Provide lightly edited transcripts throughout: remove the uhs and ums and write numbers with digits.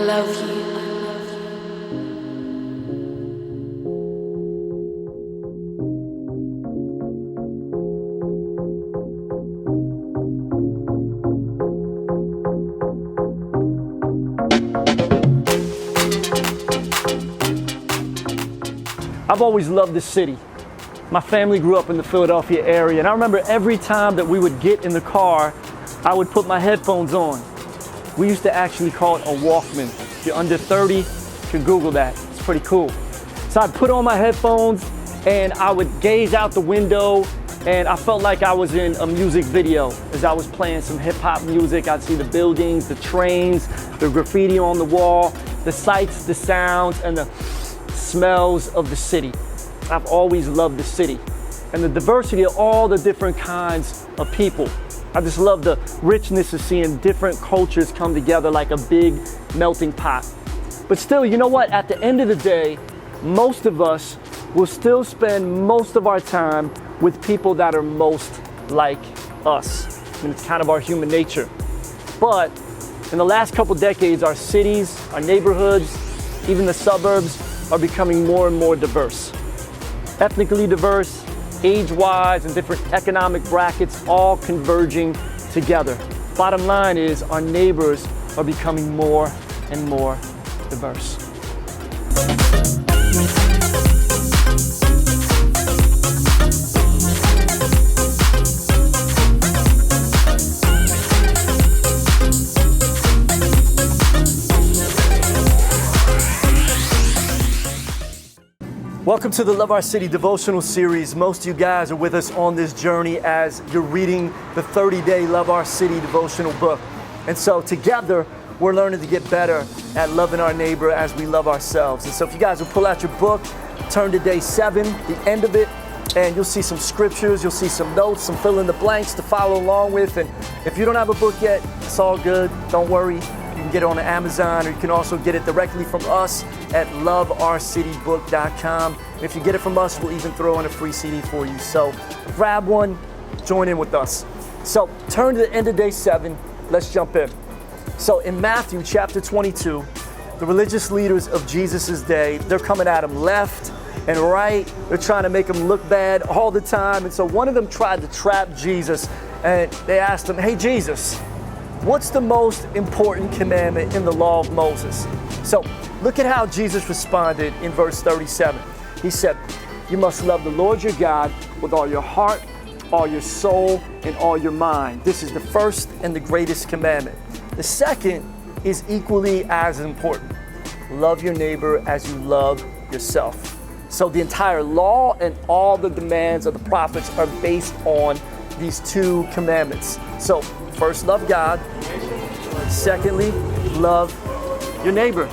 love you. I've always loved this city. My family grew up in the Philadelphia area, and I remember every time that we would get in the car, I would put my headphones on. We used to actually call it a Walkman. If you're under 30, you can Google that. It's pretty cool. So I'd put on my headphones and I would gaze out the window, and I felt like I was in a music video. As I was playing some hip hop music, I'd see the buildings, the trains, the graffiti on the wall, the sights, the sounds, and the smells of the city. I've always loved the city and the diversity of all the different kinds of people. I just love the richness of seeing different cultures come together like a big melting pot. But still, you know what? At the end of the day, most of us will still spend most of our time with people that are most like us. And it's kind of our human nature. But in the last couple decades, our cities, our neighborhoods, even the suburbs are becoming more and more diverse. Ethnically diverse, age-wise, and different economic brackets all converging together. Bottom line is our neighbors are becoming more and more diverse. Welcome to the Love Our City devotional series. Most of you guys are with us on this journey as you're reading the 30-day Love Our City devotional book. And so together, we're learning to get better at loving our neighbor as we love ourselves. And so if you guys will pull out your book, turn to day 7, the end of it, and you'll see some scriptures, you'll see some notes, some fill in the blanks to follow along with. And if you don't have a book yet, it's all good. Don't worry. You can get it on Amazon, or you can also get it directly from us at loveourcitybook.com. If you get it from us, we'll even throw in a free CD for you. So grab one, join in with us. So turn to the end of day 7. Let's jump in. So in Matthew chapter 22, the religious leaders of Jesus' day, they're coming at him left and right. They're trying to make him look bad all the time. And so one of them tried to trap Jesus, and they asked him, "Hey, Jesus, what's the most important commandment in the law of Moses?" So look at how Jesus responded in verse 37. He said, "You must love the Lord your God with all your heart, all your soul, and all your mind. This is the first and the greatest commandment. The second is equally as important. Love your neighbor as you love yourself." So the entire law and all the demands of the prophets are based on these 2 commandments. So first, love God. Secondly, love your neighbor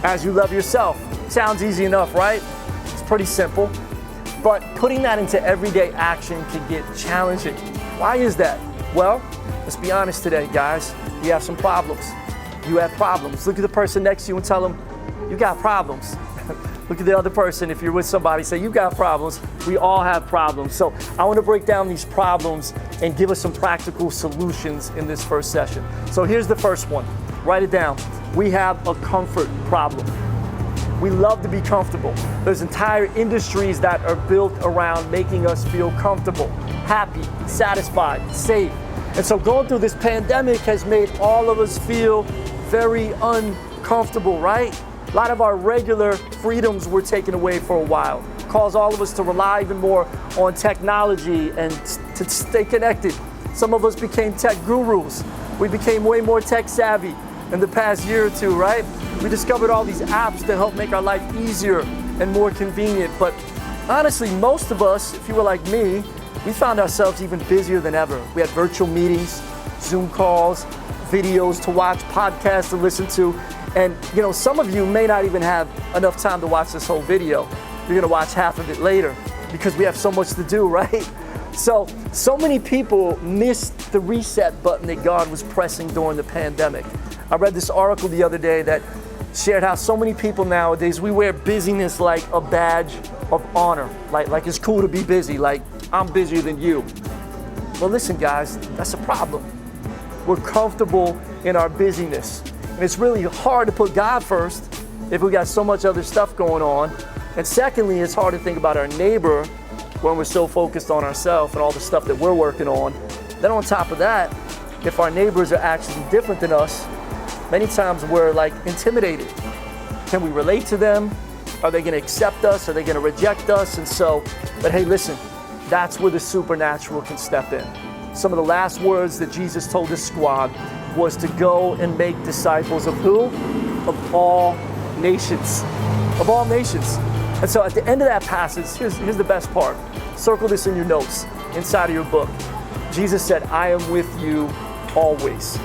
as you love yourself. Sounds easy enough, right? It's pretty simple. But putting that into everyday action can get challenging. Why is that? Well, let's be honest today, guys. We have some problems. You have problems. Look at the person next to you and tell them, you got problems. Look at the other person. If you're with somebody, say, you got problems. We all have problems. So I want to break down these problems and give us some practical solutions in this first session. So here's the first one. Write it down. We have a comfort problem. We love to be comfortable. There's entire industries that are built around making us feel comfortable, happy, satisfied, safe. And so going through this pandemic has made all of us feel very uncomfortable, right? A lot of our regular freedoms were taken away for a while. It caused all of us to rely even more on technology and to stay connected. Some of us became tech gurus. We became way more tech savvy in the past year or 2, right? We discovered all these apps to help make our life easier and more convenient. But honestly, most of us, if you were like me, we found ourselves even busier than ever. We had virtual meetings, Zoom calls, videos to watch, podcasts to listen to. And you know, some of you may not even have enough time to watch this whole video. You're gonna watch half of it later because we have so much to do, right? So many people missed the reset button that God was pressing during the pandemic. I read this article the other day that shared how so many people nowadays, we wear busyness like a badge of honor. Like it's cool to be busy, like I'm busier than you. Well, listen guys, that's a problem. We're comfortable in our busyness. And it's really hard to put God first if we got so much other stuff going on. And secondly, it's hard to think about our neighbor when we're so focused on ourselves and all the stuff that we're working on. Then on top of that, if our neighbors are actually different than us, many times we're like intimidated. Can we relate to them? Are they going to accept us? Are they going to reject us? And so, but hey, listen, that's where the supernatural can step in. Some of the last words that Jesus told his squad was to go and make disciples of who? Of all nations. Of all nations. And so at the end of that passage, here's the best part. Circle this in your notes, inside of your book. Jesus said, I am with you always.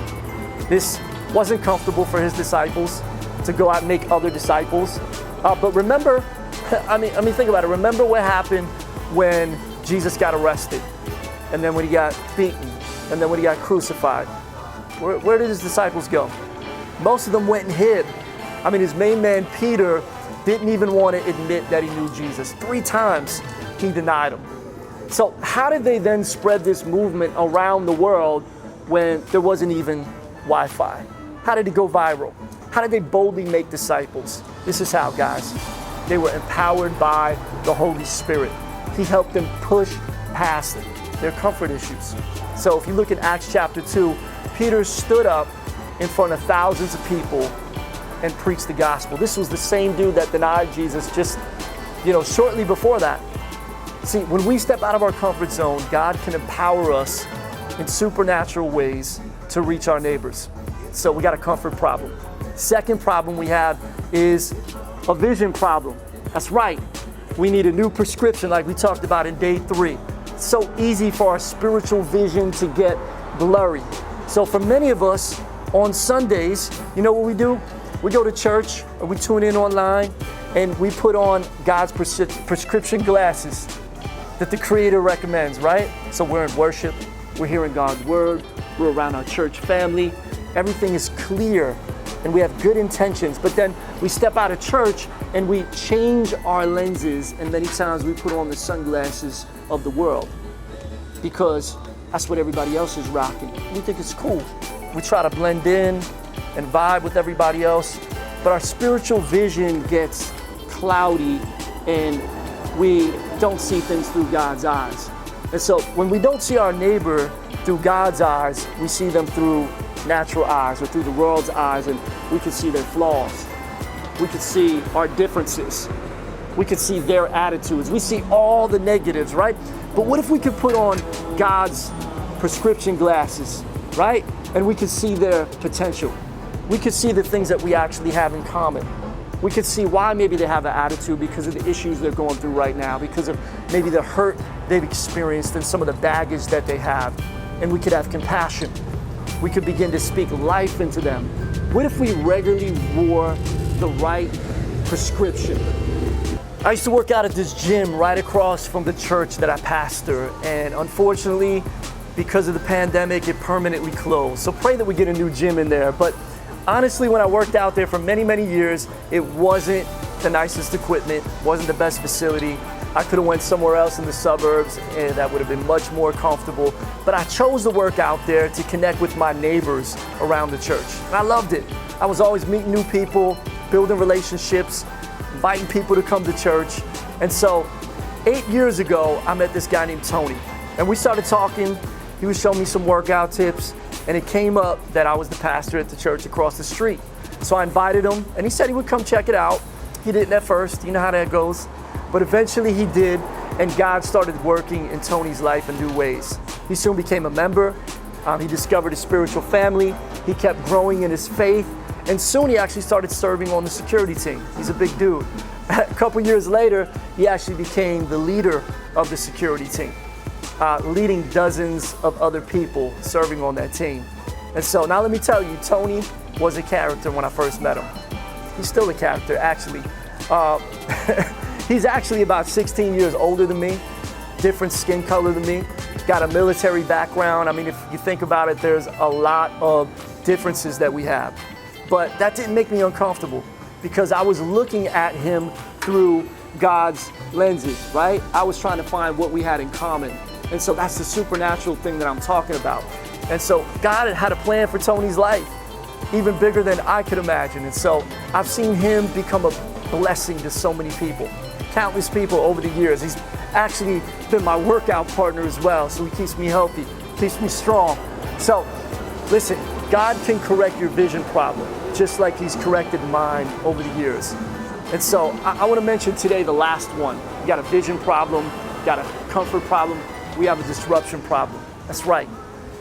This wasn't comfortable for his disciples to go out and make other disciples. But remember, I mean, think about it. Remember what happened when Jesus got arrested, and then when he got beaten, and then when he got crucified. Where did his disciples go? Most of them went and hid. I mean, his main man, Peter, didn't even want to admit that he knew Jesus. 3 times he denied him. So how did they then spread this movement around the world when there wasn't even Wi-Fi? How did it go viral? How did they boldly make disciples? This is how, guys. They were empowered by the Holy Spirit. He helped them push past their comfort issues. So if you look at Acts chapter 2, Peter stood up in front of thousands of people and preached the gospel. This was the same dude that denied Jesus just, shortly before that. See, when we step out of our comfort zone, God can empower us in supernatural ways to reach our neighbors. So we got a comfort problem. Second problem we have is a vision problem. That's right. We need a new prescription like we talked about in day 3. It's so easy for our spiritual vision to get blurry. So for many of us on Sundays, you know what we do? We go to church or we tune in online and we put on God's prescription glasses that the Creator recommends, right? So we're in worship, we're hearing God's word, we're around our church family, everything is clear and we have good intentions, but then we step out of church and we change our lenses, and many times we put on the sunglasses of the world because that's what everybody else is rocking. We think it's cool. We try to blend in and vibe with everybody else, but our spiritual vision gets cloudy and we don't see things through God's eyes. And so when we don't see our neighbor through God's eyes, we see them through natural eyes or through the world's eyes, and we can see their flaws. We can see our differences. We can see their attitudes. We see all the negatives, right? But what if we could put on God's prescription glasses, right? And we could see their potential. We could see the things that we actually have in common. We could see why maybe they have an attitude because of the issues they're going through right now, because of maybe the hurt they've experienced and some of the baggage that they have. And we could have compassion. We could begin to speak life into them. What if we regularly wore the right prescription? I used to work out at this gym right across from the church that I pastor, and unfortunately, because of the pandemic, it permanently closed. So pray that we get a new gym in there. But honestly, when I worked out there for many, many years, it wasn't the nicest equipment, wasn't the best facility. I could have went somewhere else in the suburbs and that would have been much more comfortable. But I chose to work out there to connect with my neighbors around the church. And I loved it. I was always meeting new people, building relationships, inviting people to come to church. And so 8 years ago, I met this guy named Tony. And we started talking. He was showing me some workout tips. And it came up that I was the pastor at the church across the street. So I invited him, and he said he would come check it out. He didn't at first, you know how that goes. But eventually he did, and God started working in Tony's life in new ways. He soon became a member. He discovered a spiritual family. He kept growing in his faith. And soon he actually started serving on the security team. He's a big dude. A couple years later, he actually became the leader of the security team, leading dozens of other people serving on that team. And so now let me tell you, Tony was a character when I first met him. He's still a character, actually. He's actually about 16 years older than me, different skin color than me, got a military background. I mean, if you think about it, there's a lot of differences that we have. But that didn't make me uncomfortable because I was looking at him through God's lenses, right? I was trying to find what we had in common. And so that's the supernatural thing that I'm talking about. And so God had a plan for Tony's life. even bigger than I could imagine. And so I've seen him become a blessing to so many people, countless people over the years. He's actually been my workout partner as well, so he keeps me healthy, keeps me strong. So listen, God can correct your vision problem, just like he's corrected mine over the years. And so I want to mention today the last one. You got a vision problem, you got a comfort problem, we have a disruption problem. That's right.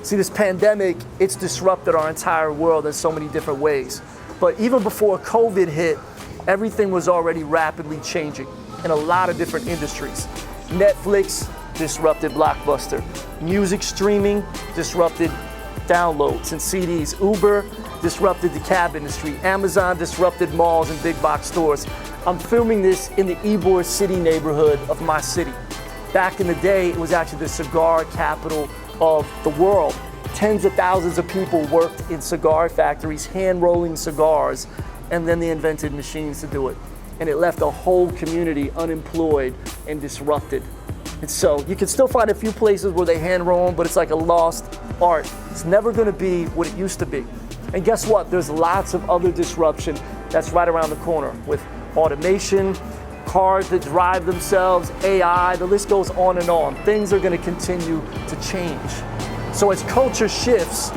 See, this pandemic, it's disrupted our entire world in so many different ways. But even before COVID hit, everything was already rapidly changing in a lot of different industries. Netflix disrupted Blockbuster. Music streaming disrupted downloads and CDs. Uber disrupted the cab industry. Amazon disrupted malls and big box stores. I'm filming this in the Ybor City neighborhood of my city. Back in the day, it was actually the cigar capital of the world. Tens of thousands of people worked in cigar factories, hand rolling cigars, and then they invented machines to do it. And it left a whole community unemployed and disrupted. And so you can still find a few places where they hand roll them, but it's like a lost art. It's never gonna be what it used to be. And guess what? There's lots of other disruption that's right around the corner with automation, cars that drive themselves, AI, the list goes on and on. Things are gonna continue to change. So as culture shifts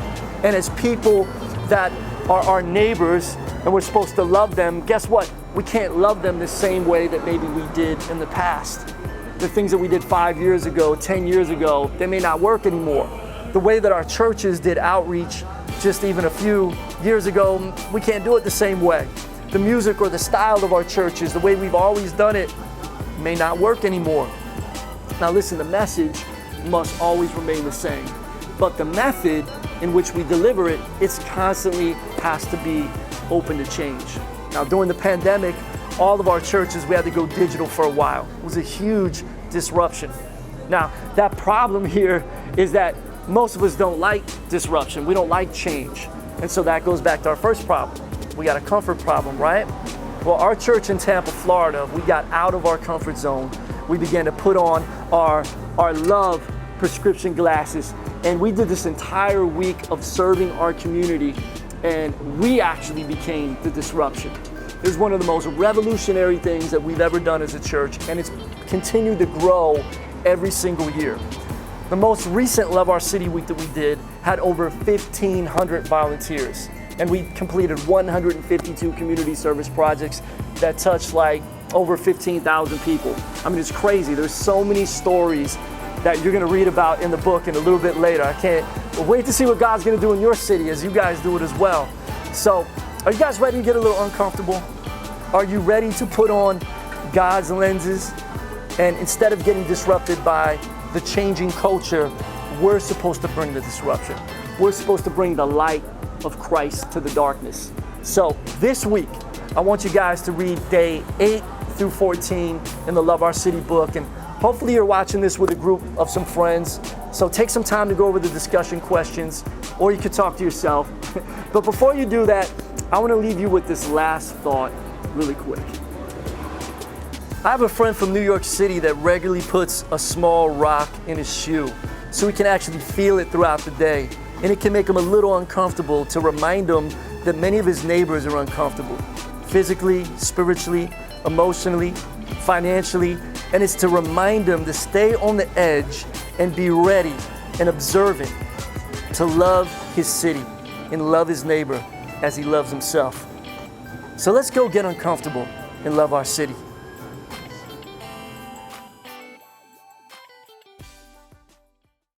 and as people that are our neighbors and we're supposed to love them, guess what? We can't love them the same way that maybe we did in the past. The things that we did 5 years ago, 10 years ago, they may not work anymore. The way that our churches did outreach just even a few years ago, we can't do it the same way. The music or the style of our churches, the way we've always done it, may not work anymore. Now listen, the message must always remain the same, but the method in which we deliver it, it's constantly has to be open to change. Now during the pandemic, all of our churches, we had to go digital for a while. It was a huge disruption. Now, that problem here is that most of us don't like disruption. We don't like change. And so that goes back to our first problem. We got a comfort problem, right? Well, our church in Tampa, Florida, we got out of our comfort zone. We began to put on our love prescription glasses. And we did this entire week of serving our community. And we actually became the disruption. It was one of the most revolutionary things that we've ever done as a church. And it's continued to grow every single year. The most recent Love Our City week that we did had over 1,500 volunteers. And we completed 152 community service projects that touched like over 15,000 people. I mean, it's crazy. There's so many stories that you're gonna read about in the book and a little bit later. I can't wait to see what God's gonna do in your city as you guys do it as well. So, are you guys ready to get a little uncomfortable? Are you ready to put on God's lenses? And instead of getting disrupted by the changing culture, we're supposed to bring the disruption. We're supposed to bring the light of Christ to the darkness. So this week, I want you guys to read day 8 through 14 in the Love Our City book. And hopefully you're watching this with a group of some friends. So take some time to go over the discussion questions, or you could talk to yourself. But before you do that, I want to leave you with this last thought really quick. I have a friend from New York City that regularly puts a small rock in his shoe so he can actually feel it throughout the day. And it can make him a little uncomfortable to remind him that many of his neighbors are uncomfortable, physically, spiritually, emotionally, financially. And it's to remind him to stay on the edge and be ready and observant to love his city and love his neighbor as he loves himself. So let's go get uncomfortable and love our city.